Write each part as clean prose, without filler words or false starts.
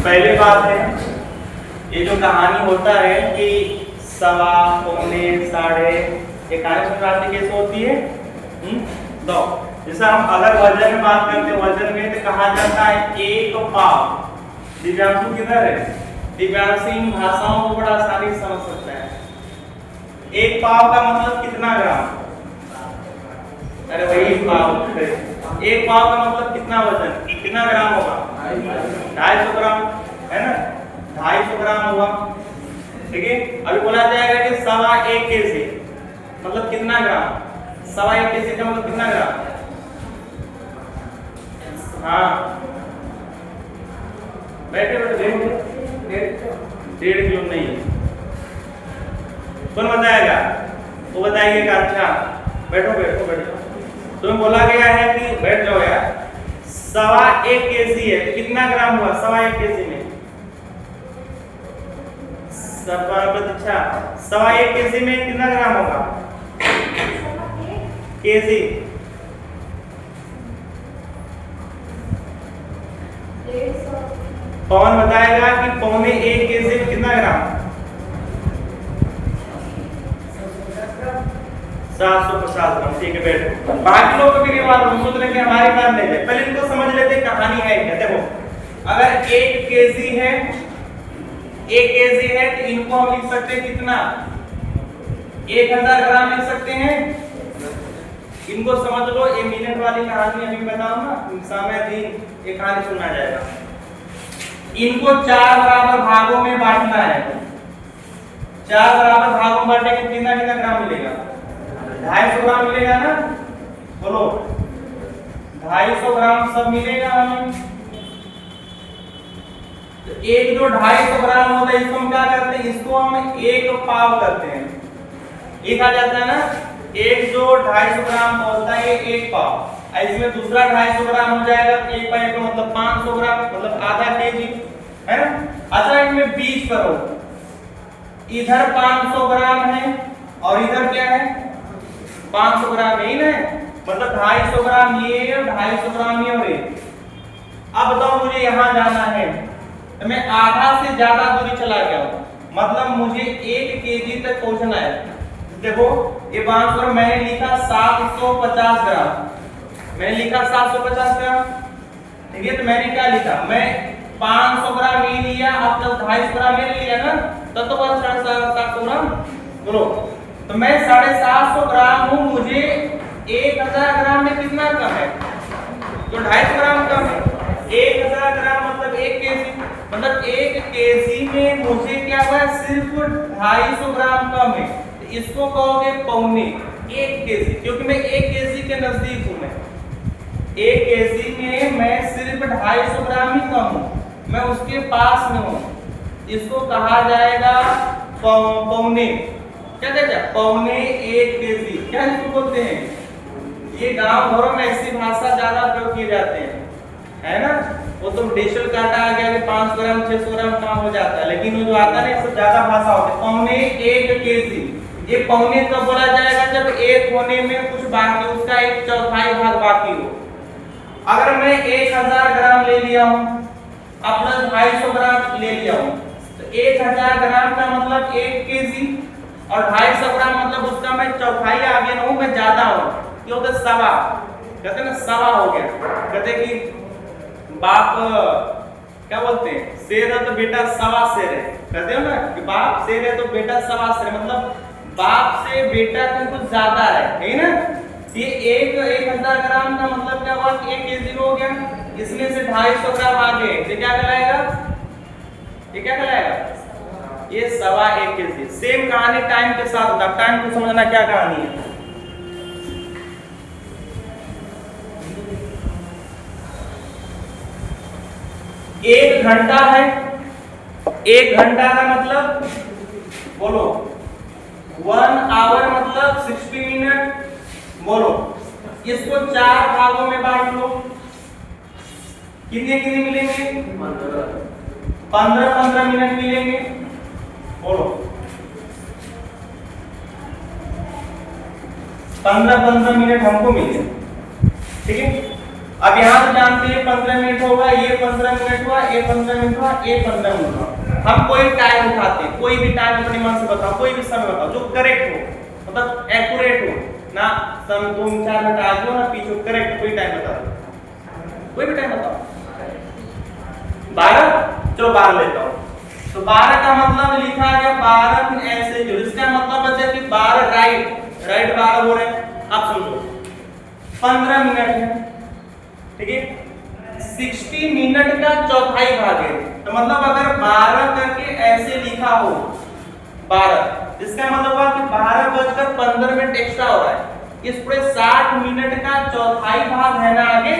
पहले बात है, ये जो कहानी होता है कि सवा, पौने, साढ़े, ये कहानी राशि कैसे होती है? तो जैसे हम अगर वजन में बात करते हैं, वजन में तो कहा जाता है एक पाव। दिव्यांशु किधर है? दिव्यांशु इन भाषाओं को बड़ा आसानी से समझ सकता है। एक पाव का मतलब कितना ग्राम? अरे वही पाव। एक पाव का मतलब कितना वजन, कितना ग्राम होगा? 250 ग्राम, है ना? 250 ग्राम हुआ। ठीक है, अभी बोला जाएगा कि सवा 1 केजी मतलब कितना ग्राम? सवा 1 केजी का मतलब कितना ग्राम? हाँ, बैठे बैठे 1.5 किलो नहीं है। कौन बताएगा? वो बताएगा। अच्छा बैठो बैठो बैठो। तुम्हें बोला गया है कि बैठ जाओ यार। सवा 1 केजी है, कितना ग्राम हुआ सवा 1 केजी में? अच्छा, सवा 1 केजी में कितना ग्राम होगा? केजी कौन बताएगा कि पौने 1 केजी में कितना ग्राम? 750 ग्राम। ठीक है बैठो। बाकी लोग को भी नहीं मालूम, सोच रहे कि हमारी बात नहीं है। पहले इनको समझ लेते कहानी है क्या। देखो, अगर 1 केजी है, 1 केजी है तो इनको हम लिख सकते हैं कितना? 1000 ग्राम लिख सकते हैं। इनको समझ लो, ये मिनट वाली कहानी अभी बताऊं ना, समय दिन एक कहानी सुना जाएगा। इनको 4 बराबर भागों में बांटना है। 4 बराबर भागों में बांटेंगे कितना कितना ग्राम मिलेगा? 250 ग्राम मिलेगा ना? बोलो 250 ग्राम सब मिलेगा हमें। तो एक जो 250 ग्राम होता है इसको हम क्या करते हैं? इसको हम 1 पाव करते हैं। ये कहा जाता है ना, एक जो 250 ग्राम होता है 1 पाव। इसमें दूसरा 250 ग्राम हो जाएगा, 1 पाव का मतलब 500 ग्राम मतलब आधा केजी, है ना? अच्छा, इनमें बीच करो, इधर 500 ग्राम है और इधर क्या है? 500 ग्राम है ना, मतलब 250 ग्राम ये और 250 ग्राम ये और ये। अब बताओ मुझे यहाँ जाना है तो मैं आधा से ज्यादा दूरी चला गया हूँ, मतलब मुझे 1 केजी तक पहुंचना है। देखो ये 500 ग्राम मैंने लिखा 750 ग्राम, मैंने लिखा 750 ग्राम। ठीक है, तो मैंने क्या लिखा? मैं 500 ग्राम ये लिया, अब तक 250 ग्राम ये लिया ना, तब तो बस 750 ग्राम। बोलो, तो मैं 750 ग्राम हूँ, मुझे 1000 ग्राम में कितना कम है? तो 250 ग्राम कम है। 1000 ग्राम मतलब 1 केजी, मतलब 1 केजी में मुझे क्या हुआ? सिर्फ 250 ग्राम कम है। तो इसको कहोगे पौने 1 केजी, क्योंकि मैं 1 केजी के नजदीक हूँ। मैं 1 केजी में मैं सिर्फ 250 ग्राम ही कम हूँ, मैं उसके पास में हूँ। इसको कहा जाएगा पौने। क्या कहते हैं? पौने 1 केजी। क्या इसको बोलते हैं? ये गांव घरों में ऐसी भाषा ज्यादा प्रयोग किए जाते हैं, है ना? वो तो डेसिमल काटा आ गया कि 500 ग्राम 600 ग्राम काम हो जाता है, लेकिन वो जो आता है ना, ज्यादा भाषा होती है। पौने 1 केजी, ये पौने कब बोला जाएगा? जब 1 होने में कुछ बाकी, उसका 1/4 भाग बाकी हो। अगर मैं 1000 ग्राम ले लिया हूँ, अपना 250 ग्राम ले लिया हूँ, तो 1000 ग्राम का मतलब 1 केजी और 250 ग्राम मतलब उसका मैं चौथाई आगे ना हूँ, मैं ज्यादा हूँ। क्यों? तो सवा, कहते हैं ना, सवा हो गया। कहते कि बाप क्या बोलते हैं? शेर है तो बेटा सवा शेर है। कहते हो ना कि बाप शेर है तो बेटा सवा शेर है, मतलब बाप से बेटा तो कुछ ज्यादा है ना? ये 1000 ग्राम का मतलब क्या हुआ? 1 केजी हो गया। इसमें से 250 ग्राम आगे, ये क्या कहलाएगा? ये क्या कहलाएगा? ये सवा 1 केजी। सेम कहानी टाइम के साथ होता है। टाइम को समझना क्या कहानी है। 1 घंटा है, 1 घंटा का मतलब बोलो 1 आवर मतलब 60 मिनट। बोलो, इसको 4 भागों में बांट लो, कितने कितने मिलेंगे? 15-15 मिनट मिलेंगे। बोलो 15-15 मिनट हमको मिले। ठीक है, अब यहाँ तो जानते हैं 15 मिनट होगा, ये 15 मिनट हुआ, ये 15 मिनट हुआ, ये 15 मिनट हुआ। हम कोई टाइम उठाते हैं, कोई भी टाइम अपने मन से बताओ, कोई भी समय बताओ जो करेक्ट हो, मतलब एक्यूरेट हो ना, सम 2-4 मिनट आगे हो ना पीछे, करेक्ट कोई टाइम बता दो, कोई भी टाइम बताओ। 12, चलो 12 लेता हूँ। तो 12 का मतलब लिखा गया 12 फिर ऐसे जो, इसका मतलब बचा कि 12 राइट 12 हो रहे हैं। आप समझो 15 मिनट है, ठीक है, 60 मिनट का चौथाई भाग है, तो मतलब अगर 12 करके ऐसे लिखा हो 12, इसका मतलब हुआ कि 12:15 एक्स्ट्रा हो रहा है, इस पूरे 60 मिनट का चौथाई भाग है ना आगे,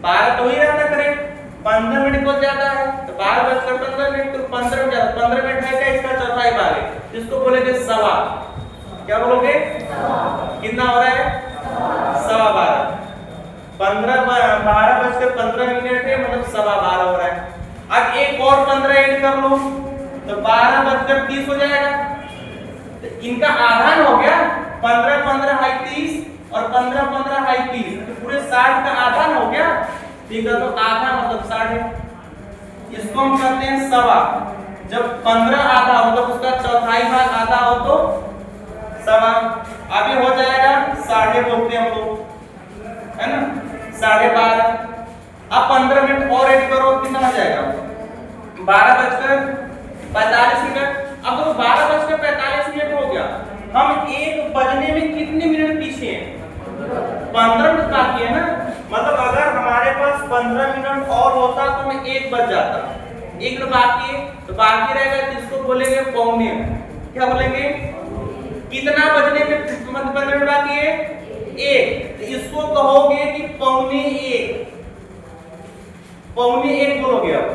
12 तो ही रहता करेक्ट, 15 मिनट को ज्यादा है तो 12:15 तो 15 मिनट ज्यादा, 15 मिनट है क्या, इसका चौथाई भाग है, जिसको बोलेंगे सवा। क्या बोलोगे? कितना हो रहा है? 12:15। 12:15 है मतलब 12:15 हो रहा है। अब एक और 15 ऐड कर लो तो 12:30 हो जाएगा। तो इनका आधान हो गया, 15 है 30 और 15 है 30, तो पूरे 60 का आधान हो गया, ठीक है। तो आधा मतलब 60 है, इसको हम कहते हैं सवा। जब 15 आधा हो तो उसका चौथाई भाग आधा हो तो सवा। अभी हो जाएगा 12.5 बोलते हैं हम लोग, है ना, 12.5। अब 15 मिनट और ऐड करो, कितना हो जाएगा? 12:45। अब तो 12:45 हो गया। हम 1 बजने में कितने मिनट पीछे हैं? 15 मिनट बाकी है ना, मतलब अगर हमारे पास 15 मिनट और होता तो हमें 1 बज जाता। 1 मिनट बाकी है तो बाकी रहेगा, जिसको बोलेंगे पौने। क्या बोलेंगे? कितना बजने में 15 मिनट बाकी है? 1। तो इसको कहोगे कि पौने 1, पौने 1 बोलोगे। अब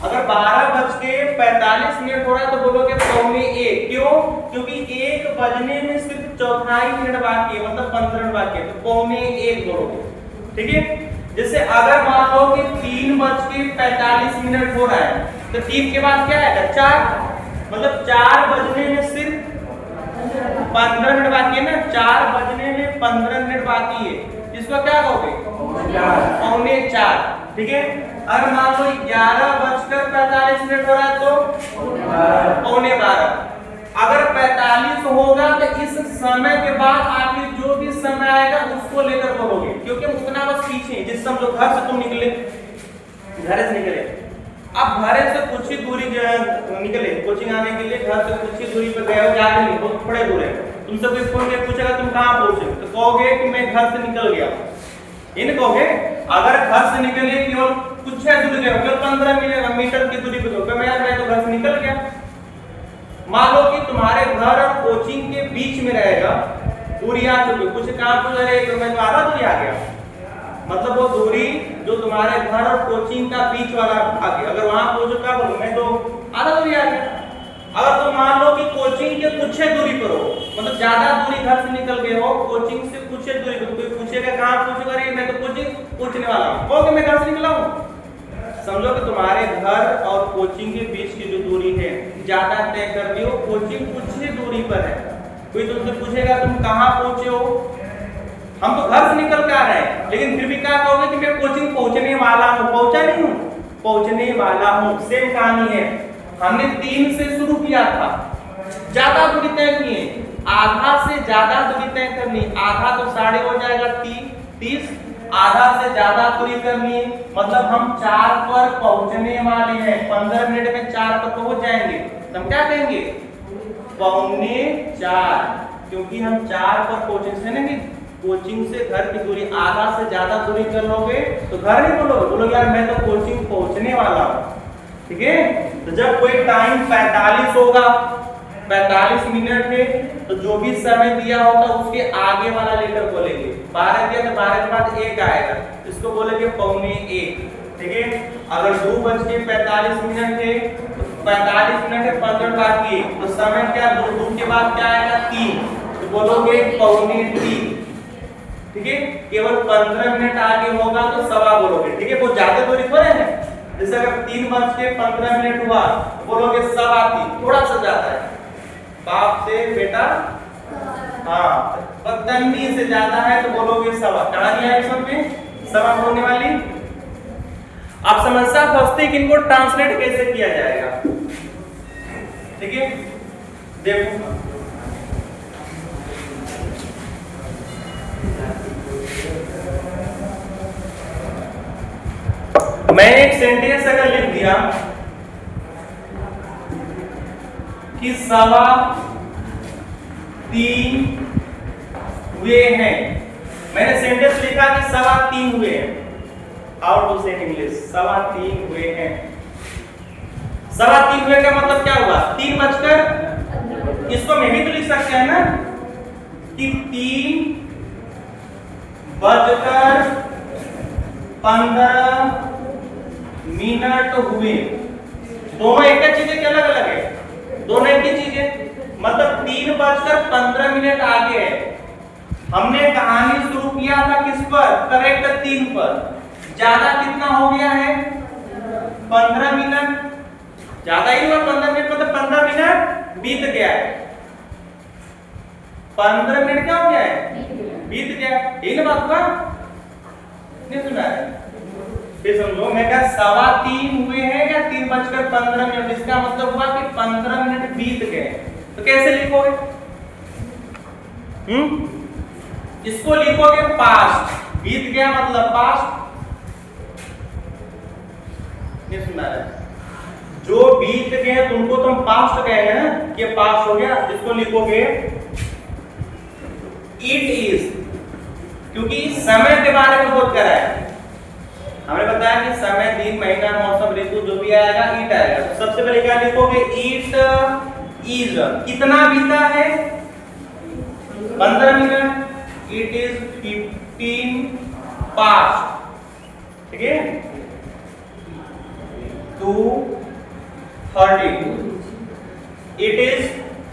अगर 12:45 हो रहा है तो बोलोगे पौने 1। क्यों? क्योंकि 1 बजने में सिर्फ चौथाई मिनट बाकी है, मतलब 15 मिनट बाकी है, तो पौने 1 बोलोगे, ठीक है। जैसे अगर मान लो कि 3:45 हो रहा है तो 3 के बाद क्या आएगा? 4, मतलब 4 बजने में सिर्फ 15 मिनट बाकी है ना, 4 बजने में 15 मिनट बाकी है, इसको क्या कहोगे? पौने 4, ठीक है। अगर मान लो 11:45 हो रहा है तो पौने 12। अगर 45 होगा तो इस समय के बाद आगे जो भी समय आएगा उसको लेकर बोलोगे, क्योंकि हम उतना बस पीछे, जिस समय घर से तुम निकले, घर से निकले, अब घर से कुछ ही दूरी निकले कोचिंग आने के लिए, घर से कुछ ही दूरी पर गए हो, ज्यादा नहीं, बहुत थोड़े दूर है, तुमसे कोई फोन करके पूछेगा तुम कहाँ पहुंचे, तो कहोगे कि मैं घर से निकल गया, ये नहीं कहोगे। अगर घर से निकले केवल कुछ है दूरी गए, केवल 15 मीटर की दूरी पे, तो मैं तो घर से निकल गया। मान लो कि तुम्हारे घर और कोचिंग के बीच में रहेगा, दूरी आ चुकी, कुछ काम तो रहे तो मैं तो आधा दूरी आ गया, मतलब वो दूरी जो तुम्हारे घर और कोचिंग का बीच वाला भाग है, अगर वहां पहुंचो क्या बोलो, मैं तो आधा दूरी आ गया। अगर तुम मान लो कि कोचिंग के कुछ दूरी पर हो, मतलब ज्यादा दूरी घर से निकल गए हो, कोचिंग से कुछ दूरी पर, कोई पूछेगा कहां पहुंचेगा, अरे मैं तो कोचिंग पहुंचने वाला हूं, कहोगे मैं घर से निकला हूं। समझो कि तुम्हारे घर और कोचिंग के बीच की जो दूरी है ज्यादा तय कर दी हो, कोचिंग कुछ ही दूरी पर है, कोई तुमसे पूछेगा तुम कहां पहुंचे हो, हम तो घर से निकल के आ रहे हैं, लेकिन फिर भी क्या कहोगे कि मैं कोचिंग पहुंचने वाला हूं, पहुंचा नहीं हूं, पहुंचने वाला हूं। सेम कहानी है, हमने 3 से शुरू किया था, ज्यादा दूरी तय किए, आधा से ज्यादा दूरी तय करनी, आधा तो 12.5 हो जाएगा 30, आधा से ज्यादा दूरी करनी है, मतलब हम 4 पर पहुंचने वाले हैं, 15 मिनट में 4 पर पहुंच जाएंगे, तो हम क्या कहेंगे? पौने 4, क्योंकि हम 4 पर पहुंचे से नहीं, कोचिंग से घर की दूरी आधा से ज्यादा दूरी कर लोगे तो घर नहीं बोलोगे, बोलोगे यार मैं तो कोचिंग पहुंचने वाला हूं, ठीक है। तो जब कोई टाइम 45 होगा, 45 मिनट है, तो जो भी समय दिया होगा उसके आगे वाला लेकर बोलेंगे। 12 दिया तो 12 के बाद 1 आएगा, इसको बोलेंगे पौने 1, ठीक है। अगर 2:45 है तो 45 मिनट है, 15 बाकी है, तो समय क्या, 2 के बाद क्या आएगा? 3, तो बोलोगे पौने 3, ठीक है। केवल 15 मिनट आगे होगा तो सवा बोलोगे, ठीक है। बहुत ज्यादा दूरी थोड़े है, जैसे अगर 3:15 हुआ तो बोलोगे सवा 3, थोड़ा सा ज्यादा है, बाप से बेटा, हाँ, 15 से ज्यादा है तो बोलोगे सवा। कहानी है सब में समाप्त होने वाली। अब समस्या फंसती कि इनको ट्रांसलेट कैसे किया जाएगा। ठीक है, देखो मैंने एक सेंटेंस अगर लिख दिया कि 3.25 हुए हैं, मैंने सेंटेंस लिखा कि 3.25 हुए हैं। हाउ टू से इन इंग्लिश, 3.25 हुए हैं। 3.25 हुए का मतलब क्या हुआ? 3 बजकर, इसको मैं भी तो लिख सकते हैं ना कि 3:15 हुए। दोनों एक ही चीजें कि अलग अलग है? दोनों एक ही चीज है, मतलब 3:15 आगे है। हमने कहानी शुरू किया था किस पर? करेक्ट 3 पर। ज्यादा कितना हो गया है? 15 मिनट। ज्यादा ही हुआ 15 मिनट, मतलब 15 मिनट बीत गया है। 15 मिनट क्या हो गया है? बीत गया। यही ना बात हुआ? नहीं सुना है? फिर समझो, मैं क्या 3.25 हुए हैं या 3:15 इसका मतलब हुआ कि 15 मिनट बीत गए। तो कैसे लिखोगे? इसको लिखोगे पास्ट। बीत गया मतलब पास्ट। नहीं सुना है? जो बीत गए उनको तुम पास्ट कहेंगे ना कि पास्ट हो गया। इसको लिखोगे इट इज, क्योंकि समय के बारे में बोध करा है। हमने बताया कि समय, दिन, महीना, मौसम, ऋतु जो भी आएगा इट आएगा। तो सबसे पहले क्या लिखोगे? It is. कितना बीता है? 15 मिनट। It is 15 past. ठीक है, 2:30। It is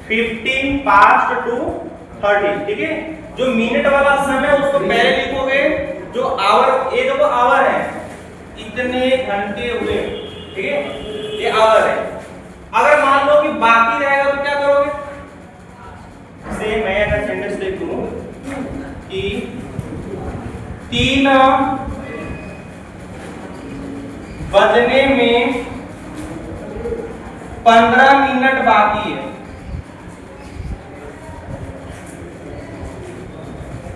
15 past 2:30। ठीक है, जो मिनट वाला समय उसको पहले लिखोगे। जो आवर, ये देखो आवर है, इतने घंटे हुए। ठीक है, ये आवर है। अगर मान लो कि बाकी रहेगा तो क्या करोगे? सेम मैं अगर सेंटेंस लिखूं कि 3 बजने में 15 मिनट बाकी है।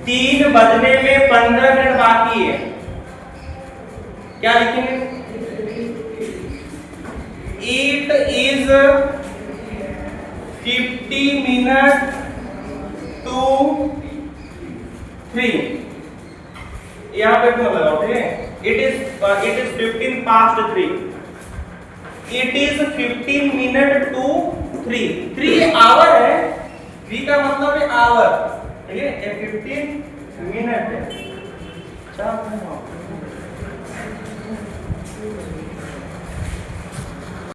3 बजने में 15 मिनट बाकी है। क्या लिखेंगे? It is 50 minute to 3। यहां पे क्यों लगाओ? ठीक है, it is 15 past 3। It is 15 minute to 3। 3 hour है। 3 का मतलब है आवर। ठीक है, 15 मिनट है।